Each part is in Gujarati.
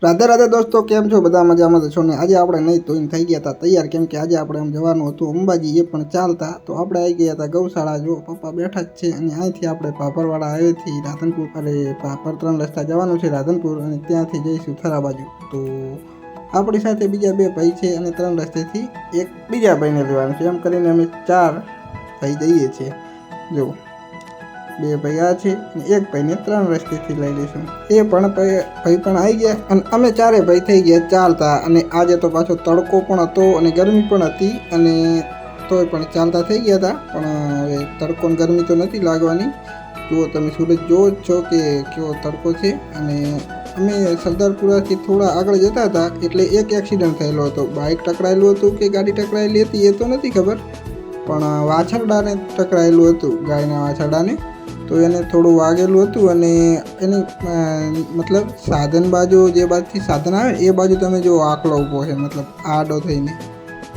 राधे राधे दोस्तों, केम छो बधा मजामां छो ने। आज आपणे नहीं धोईने थई गया था तैयार, केम के आज आपणे जवानुं हतुं अंबाजी, ए पण चालता। तो आपणे आई गया था गौशाळा। जो पप्पा बैठा ज छे अने અહીંથી આપણે ભાભરવાળા આવેથી રાધનપુર, અરે ભાભર 3 રસ્તા જવાનું છે રાધનપુર, અને ત્યાંથી જઈશું થરા બાજુ। તો આપણી સાથે બીજા 2 ભાઈ છે અને 3 રસ્તેથી એક બીજા ભાઈને લેવાનું છે, એમ કરીને અમે 4 ભાઈ જઈએ છીએ। જો 2 ભાઈ આ છે અને એક ભાઈને 3 રસ્તેથી લઈ લઈશું। એ પણ ભાઈ પણ આવી ગયા અને અમે 4 ભાઈ થઈ ગયા ચાલતા। અને આજે તો પાછો તડકો પણ હતો અને ગરમી પણ હતી, અને તોય પણ ચાલતા થઈ ગયા હતા। પણ હવે તડકો ને ગરમી તો નથી લાગવાની। જુઓ તમે સૂરજ જોવો જ છો કે કેવો તડકો છે। અને અમે સરદારપુરાથી થોડા આગળ જતા હતા એટલે એક એક્સિડન્ટ થયેલો હતો। બાઇક ટકરાયેલું હતું કે ગાડી ટકરાયેલી હતી એ તો નથી ખબર, પણ વાછરડાને ટકરાયેલું હતું, ગાયના વાછરડાને। तो એને થોડું વાગેલું હતું અને એની મતલબ સાધન બાજુ, જે બાજુથી સાધન આવે એ બાજુ તમે જો આખલો ઊભો છે, મતલબ આડો થઈને।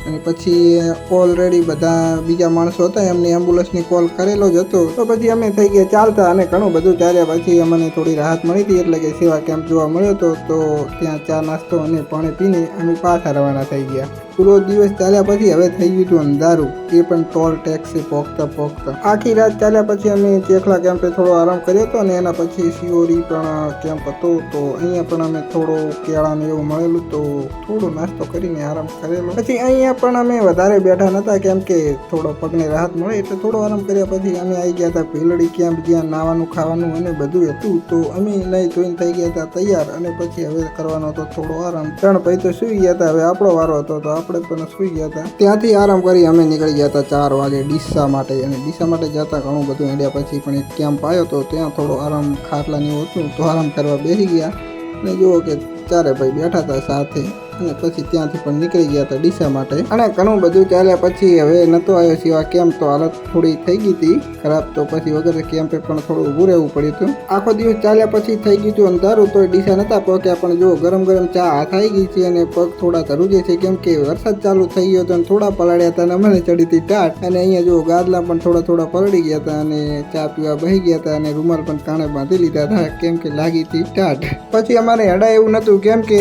અને પછી ઓલરેડી બધા બીજા માણસો હતા, એમને એમ્બ્યુલન્સની કોલ કરેલો જ હતો। તો પછી અમે થઈ ગયા ચાલતા અને ઘણું બધું ચાલ્યા। પછી અમને થોડી રાહત મળી હતી, એટલે કે સેવા કેમ્પ જોવા મળ્યો હતો। તો ત્યાં ચા નાસ્તો અને પાણી પીને અમે પાછા રવાના થઈ ગયા। પૂરો દિવસ ચાલ્યા પછી હવે થઈ ગયું હતું અંધારું, એ પણ ટોલ ટેક્સે પહોંચતા પહોંચતા। આખી રાત ચાલ્યા પછી અમે ચેખલા કેમ્પે થોડો આરામ કર્યો હતો, અને એના પછી શિયોરી પણ કેમ્પ હતો। તો અહીંયા પણ અમે થોડો કેળા ને એવું મળેલું, તો થોડો નાસ્તો કરીને આરામ કરેલો। પછી અહીંયા પણ અમે વધારે બેઠા નહોતા, કેમ કે થોડો પગને રાહત મળે એટલે થોડો આરામ કર્યા પછી અમે આવી ગયા હતા ભીલડી કેમ્પ, જ્યાં નાવાનું ખાવાનું અને બધું હતું। તો અમે નહીં ધોઈને થઈ ગયા હતા તૈયાર, અને પછી હવે કરવાનો હતો થોડો આરામ। 3 ભાઈ તો સૂઈ ગયા હતા, હવે આપણો વારો હતો તો આપણે પણ સૂઈ ગયા હતા। ત્યાંથી આરામ કરી અમે નીકળી ગયા હતા 4 વાગે ડીસા માટે। અને ડીસા માટે જતા ઘણું બધું હેડ્યા પછી પણ એક કેમ્પ આવ્યો તો ત્યાં થોડો આરામ ખાટલાને એવું હતું, તો આરામ કરવા બેસી ગયા। અને જુઓ કે 4 ભાઈ બેઠા હતા સાથે, અને પછી ત્યાંથી પણ નીકળી ગયા હતા ડીસા માટે। અને ઘણું બધું ચાલ્યા પછી હવે નહોતો આવ્યો સેવા કેમ્પ, તો હાલત થોડી થઈ ગઈ હતી ખરાબ। તો પછી વગર કેમ્પે પણ થોડું ઊભું રહેવું પડ્યું હતું। આખો દિવસ ચાલ્યા પછી થઈ ગયું હતું અંધારું, તો ડીસા નહોતા પહોંચ્યા। પણ જો ગરમ ગરમ ચા હાથ આવી ગઈ છે અને પગ થોડા ધ્રુજે છે, કેમ કે વરસાદ ચાલુ થઈ ગયો હતો અને થોડા પલાળ્યા હતા અને મને ચડી હતી ટાટ। અને અહીંયા જો ગાદલા પણ થોડા પલળી ગયા હતા અને ચા પીવા બેસી ગયા હતા, અને રૂમાલ પણ કાણે બાંધી લીધા હતા, કેમ કે લાગી હતી ટાટ। પછી અમારે હડા એવું નહોતું, કેમ કે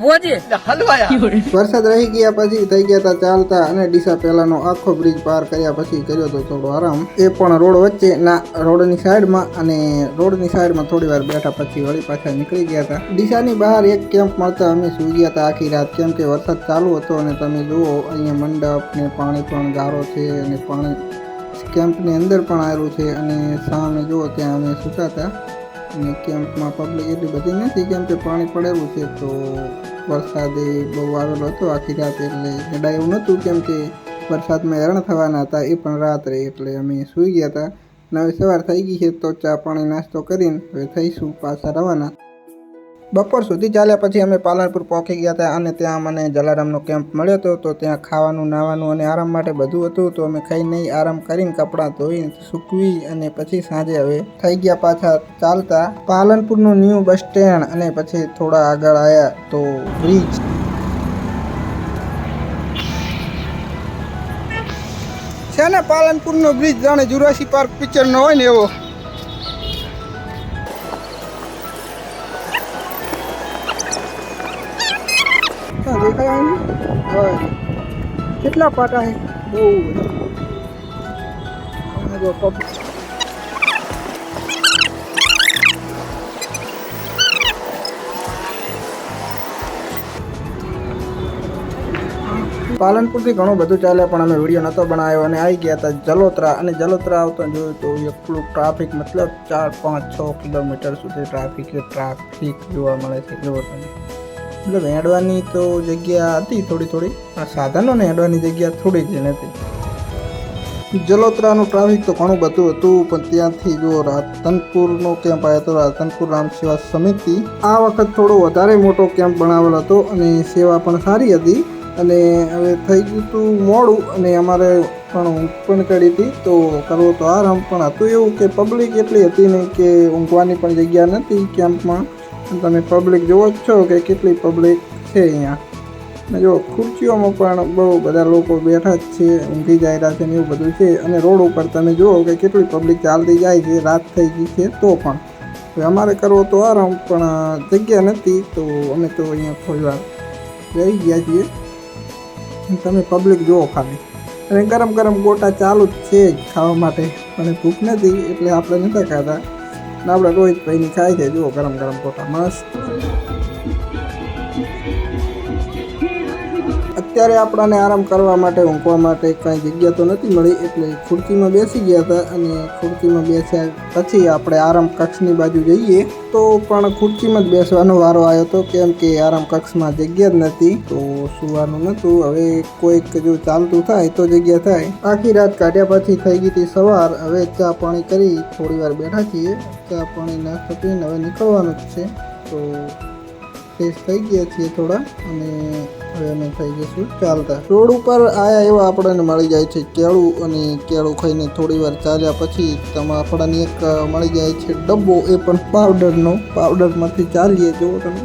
વરસાદ રહી ગયા પછી થઈ ગયા હતા ચાલતા। અને ડીસા પહેલાનો આખો બ્રિજ પાર કર્યા પછી કર્યો તો થોડો આરામ, એ પણ રોડ વચ્ચે ના, રોડની સાઈડમાં। અને રોડની સાઈડમાં થોડી વાર બેઠા પછી વળી પાછા નીકળી ગયા હતા। ડીસાની બહાર એક કેમ્પ મળતા અમે સૂઈ ગયા હતા આખી રાત, કેમ કે વરસાદ ચાલુ હતો। અને તમે જુઓ અહીંયા મંડપ ને પાણી પણ ગારો છે, અને પાણી કેમ્પની અંદર પણ આવેલું છે। અને સામે જુઓ ત્યાં અમે સૂતા હતા, અને કેમ્પમાં પબ્લિક એટલી બધી નથી, કેમ કે પાણી પડેલું છે। તો વરસાદ બહુ આવેલો હતો આખી રાત, એટલે જડા એવું નહોતું, કેમ કે વરસાદમાં હેરાન થવાના હતા એ પણ રાત્રે, એટલે અમે સૂઈ ગયા હતા। અને હવે સવાર થઈ ગઈ છે, તો ચા પાણી નાસ્તો કરીને હવે થઈશું પાછા રવાના। બપોર સુધી ચાલ્યા પછી અમે પાલનપુર પહોંચી ગયા હતા, અને ત્યાં મને જલારામનો કેમ્પ મળ્યો હતો। તો ત્યાં ખાવાનું, નાવાનું અને આરામ માટે બધું હતું। તો અમે ખાઈ નહીં આરામ કરીને કપડાં ધોઈને સૂકવી અને પછી સાંજે હવે થઈ ગયા પાછા ચાલતા પાલનપુરનું ન્યૂ બસ સ્ટેન્ડ। અને પછી થોડા આગળ આવ્યા તો બ્રિજ છે ને, પાલનપુરનો બ્રિજ જાણે જુરાસી પાર્ક પિક્ચરનો હોય ને એવો। કેટલા પાટા છે, બહુ પાલનપુરથી ઘણું બધું ચાલ્યા, પણ અમે વિડીયો નહોતો બનાવ્યો અને આવી ગયા હતા જલોત્રા। અને જલોત્રા આવતા જોયું તો એટલું ટ્રાફિક, મતલબ 4, 5, 6 કિલોમીટર સુધી ટ્રાફિક જોવા મળે છે। જુઓ તમે, મતલબ હેડવાની તો જગ્યા હતી થોડી, પણ સાધનોને હેડવાની જગ્યા થોડી જ નથી। જલોત્રાનું ટ્રાફિક તો ઘણું બધું હતું, પણ ત્યાંથી જો રાધનપુરનો કેમ્પ આવ્યો હતો, રાધનપુર રામ સેવા સમિતિ। આ વખત થોડો વધારે મોટો કેમ્પ બનાવેલો હતો, અને સેવા પણ સારી હતી। અને હવે થઈ ગયું હતું મોડું, અને અમારે પણ ઊંઘ પણ કરી હતી, તો કરવો તો આરામ, પણ હતું એવું કે પબ્લિક એટલી હતી નહીં કે ઊંઘવાની પણ જગ્યા નથી કેમ્પમાં। તમે પબ્લિક જોવો જ છો કે કેટલી પબ્લિક છે અહીંયા। અને જો ખુરશીઓમાં પણ બહુ બધા લોકો બેઠા જ છે, ઊંઘી જાય રહ્યા છે ને એવું બધું છે। અને રોડ ઉપર તમે જુઓ કે કેટલી પબ્લિક ચાલતી જાય છે, રાત થઈ ગઈ છે તો પણ। હવે અમારે કરવો તો આરામ, પણ જગ્યા નથી, તો અમે તો અહીંયા થોડી વાર રહી ગયા છીએ. તમે પબ્લિક જુઓ ખાલી, અને ગરમ ગરમ ગોટા ચાલુ જ છે જ ખાવા માટે, અને ભૂખ નથી એટલે આપણે નહોતા ખાતા. ને આપણે રોહિતભાઈની ખાય છે, જુઓ ગરમ ગરમ ગોટા મસ્ત. અત્યારે આપણને આરામ કરવા માટે, ઊંઘવા માટે કાંઈ જગ્યા તો નથી મળી, એટલે ખુરશીમાં બેસી ગયા હતા. અને ખુરશીમાં બેસ્યા પછી આપણે આરામ કક્ષની બાજુ જઈએ, તો પણ ખુરશીમાં જ બેસવાનો વારો આવ્યો હતો, કેમ કે આરામ કક્ષમાં જગ્યા જ નથી, તો સુવાનું નહોતું. હવે કોઈક જો ચાલતું થાય તો જગ્યા થાય. આખી રાત કાઢ્યા પછી થઈ ગઈ હતી સવાર. હવે ચા પાણી કરી થોડી વાર બેઠા છીએ, ચા પાણી નાસ્તો પીને હવે નીકળવાનું જ છે. તો ફ્રેશ થઈ ગયા છીએ થોડા, અને હવે અમે થઈ જઈશું ચાલતા. રોડ ઉપર આયા એવા આપણને મળી જાય છે કેળું, અને કેળું ખાઈને થોડી વાર ચાલ્યા પછી આપણને એક મળી જાય છે ડબ્બો, એ પણ પાવડરનો. પાવડરમાંથી ચાલીએ, જુઓ તમે,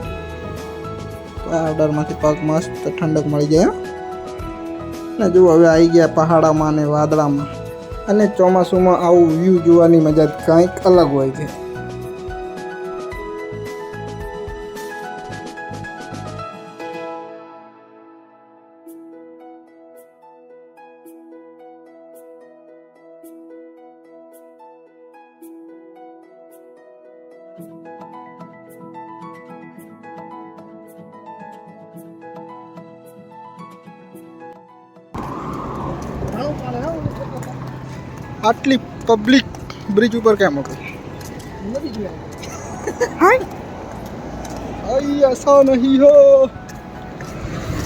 પાવડરમાંથી પગ મસ્ત ઠંડક મળી જાય. ને જુઓ હવે આવી ગયા પહાડામાં અને વાદળામાં, અને ચોમાસુમાં આવું વ્યૂ જોવાની મજા કંઈક અલગ હોય છે. આટલી પબ્લિક બ્રિજ ઉપર કેમ હતી? ऐसा नहीं हो,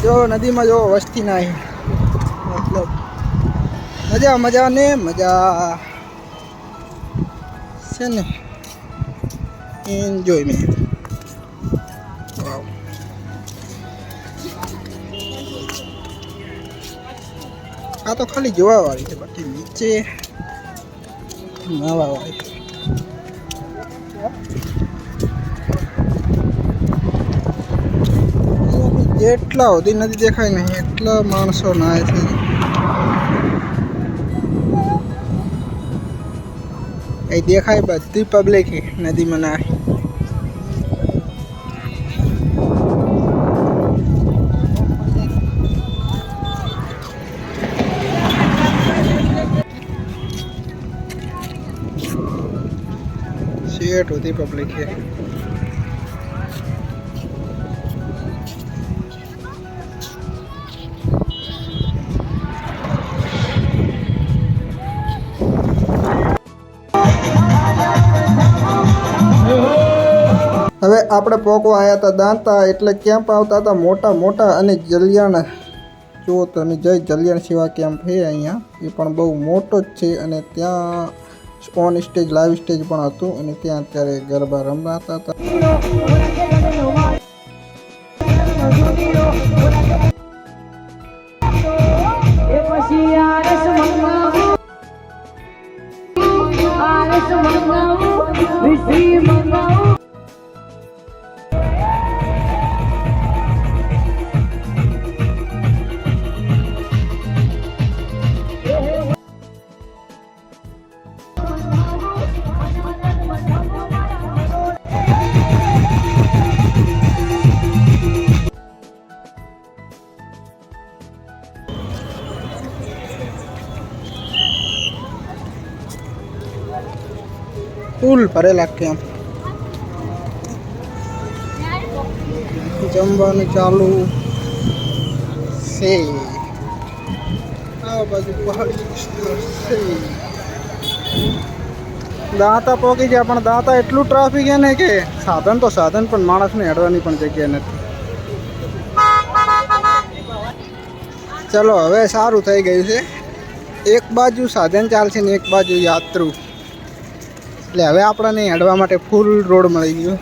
જો નદીમાં જો વસ્તી ના મતલબ મજા મજા ને મજા છે ને, એન્જોયમેન્ટ. આ તો ખાલી જોવા વાળી છે, બાકી નીચે નાવા વાળી. જેટલા સુધી નદી દેખાય ને એટલા માણસો નાય છે. એ દેખાય બધી પબ્લિક નદીમાં નાય. શેઠ હોતી પબ્લિક है. હવે આપણે પોકવા આવ્યા હતા દાંતા, એટલે કેમ્પ આવતા હતા મોટા મોટા, અને જલિયાણ જુઓ તમે, જય જલિયાણ સેવા કેમ્પ છે અહીંયા. એ પણ બહુ મોટો જ છે, અને ત્યાં ઓન સ્ટેજ લાઈવ સ્ટેજ પણ હતું, અને ત્યાં અત્યારે ગરબા રમાતા હતા. ફૂલ ભરેલા કેમ્પ. જમવાનું ચાલુ છે. આ બાજુ પહાડી વિસ્તાર છે. દાંતા પહોંચી ગયા, પણ દાંતા એટલું ટ્રાફિક છે ને કે સાધન તો સાધન, પણ માણસને હેડવાની પણ જગ્યા નથી. ચલો હવે સારું થઈ ગયું છે. એક બાજુ સાધન ચાલશે ને એક બાજુ યાત્રુ, એટલે હવે આપણને હેડવા માટે ફૂલ રોડ મળી ગયો.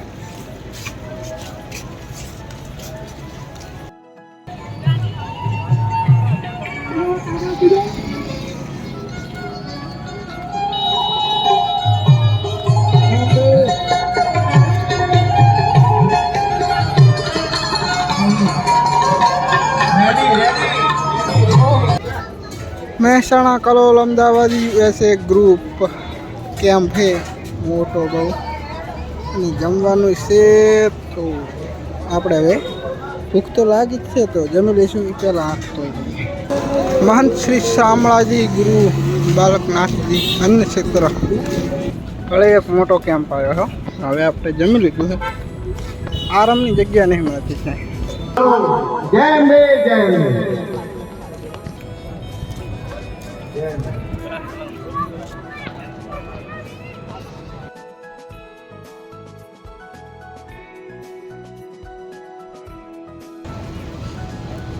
મહેસાણા કલોલ અમદાવાદી ऐसे ग्रुप कैंप है मोटो बहु. અને જમવાનું છે તો આપણે હવે ભૂખ તો લાગી જ છે તો જમી લઈશું પહેલાં હાથ ધોઈ લઈએ. મહંત શ્રી શામળાજી ગુરુ બાલકનાથજી અન્ન ક્ષેત્ર હવે એક મોટો કેમ્પ આવ્યો છો. હવે આપણે જમી લીધું છે. આરામની જગ્યા નહીં મળતી છે.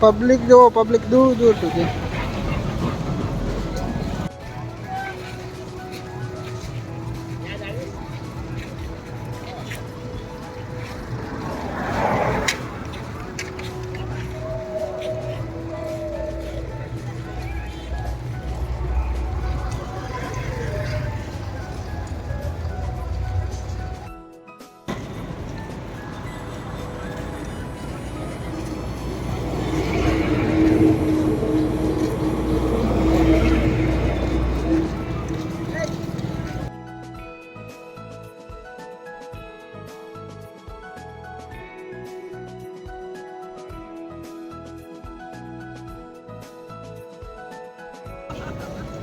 પબ્લિક જો પબ્લિક દૂર દૂર સુધી.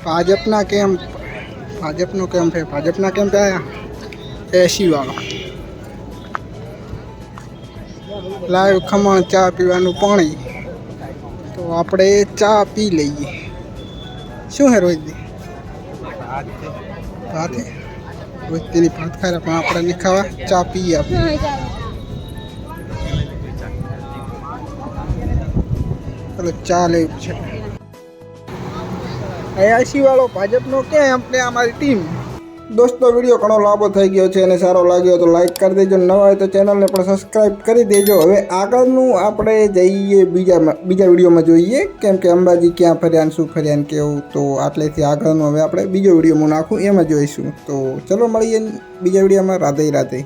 ભાજપના કેમ્પ ભાજપનો કેમ્પ છે. ભાજપના કેમ્પ આવ્યા એસી વાળો લાઈવ ખમણ ચા પીવાનું પાણી. તો આપણે ચા પી લઈએ. શું હે રોહિતજી? ભાત હે. રોહિતજીની ભાત ખાય પણ આપણે નહીં ખાવા. ચા પીએ આપણે. ચાલો ચા લેવું છે. એસી વાળો ભાજપનો કેમ્પ ને અમારી ટીમ. દોસ્તો વિડીયો ઘણો લાંબો થઈ ગયો છે અને સારો લાગ્યો તો લાઈક કરી દેજો. નવા હોય તો ચેનલને પણ સબસ્ક્રાઈબ કરી દેજો. હવે આગળનું આપણે જઈએ બીજા વિડીયોમાં જોઈએ કેમ કે અંબાજી ક્યાં ફર્યા ને શું ફર્યા ને કેવું. તો આટલેથી આગળનું હવે આપણે બીજો વિડીયોમાં નાખું એમાં જોઈશું. તો ચલો મળીએ બીજા વિડીયોમાં. રાધે રાધે.